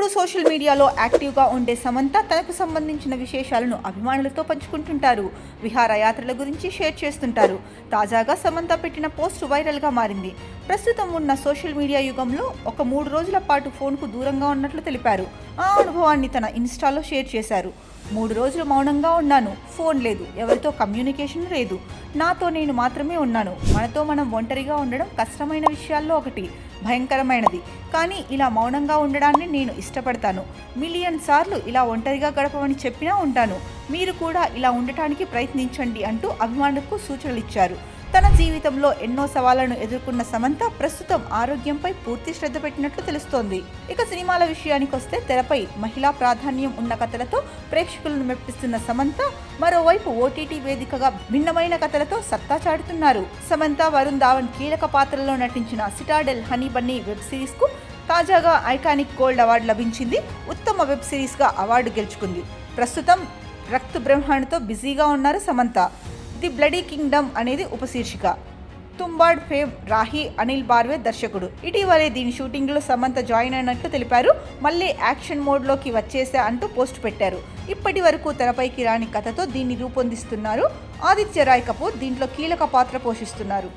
ఎప్పుడు సోషల్ మీడియాలో యాక్టివ్గా ఉండే సమంత తనకు సంబంధించిన విశేషాలను అభిమానులతో పంచుకుంటుంటారు. విహారయాత్రల గురించి షేర్ చేస్తుంటారు. తాజాగా సమంత పెట్టిన పోస్ట్ వైరల్గా మారింది. ప్రస్తుతం ఉన్న సోషల్ మీడియా యుగంలో ఒక 3 రోజుల పాటు ఫోన్కు దూరంగా ఉన్నట్లు తెలిపారు. ఆ అనుభవాన్ని తన ఇన్స్టాలో షేర్ చేశారు. 3 రోజులు మౌనంగా ఉన్నాను. ఫోన్ లేదు, ఎవరితో కమ్యూనికేషన్ లేదు, నాతో నేను మాత్రమే ఉన్నాను. మనతో మనం ఒంటరిగా ఉండడం కష్టమైన విషయాల్లో ఒకటి, భయంకరమైనది. కానీ ఇలా మౌనంగా ఉండడాన్ని నేను ఇష్టపడతాను. మిలియన్ సార్లు ఇలా ఒంటరిగా గడపమని చెప్పినా ఉంటాను. మీరు కూడా ఇలా ఉండటానికి ప్రయత్నించండి అంటూ అభిమానులకు సూచనలు ఇచ్చారు. తన జీవితంలో ఎన్నో సవాళ్లను ఎదుర్కొన్న సమంత ప్రస్తుతం ఆరోగ్యంపై పూర్తి శ్రద్ధ పెట్టినట్లు తెలుస్తోంది. ఇక సినిమాల విషయానికి వస్తే తెరపై మహిళా ప్రాధాన్యం ఉన్న కథలతో ప్రేక్షకులను మెప్పిస్తున్న సమంత మరోవైపు ఓటీటీ వేదికగా భిన్నమైన కథలతో సత్తా చాటుతున్నారు. సమంత, వరుణ్ ధావన్ కీలక పాత్రలో నటించిన Citadel honey Bunny web series కు తాజాగా ఐకానిక్ గోల్డ్ అవార్డు లభించింది. ఉత్తమ వెబ్ సిరీస్ గా అవార్డు గెలుచుకుంది. ప్రస్తుతం రక్త్ బ్రహ్మాండ్తో బిజీగా ఉన్నారు సమంత. ది బ్లడీ కింగ్డమ్ అనేది ఉపశీర్షిక. తుంబాడ్ ఫేమ్ రాహి అనిల్ బార్వే దర్శకుడు. ఇటీవలే దీని షూటింగ్లో సమంత జాయిన్ అయినట్లు తెలిపారు. మళ్ళీ యాక్షన్ మోడ్లోకి వచ్చేసా అంటూ పోస్ట్ పెట్టారు. ఇప్పటి వరకు తెరపైకి రాని కథతో దీన్ని రూపొందిస్తున్నారు. ఆదిత్య రాయ్ కపూర్ దీంట్లో కీలక పాత్ర పోషిస్తున్నారు.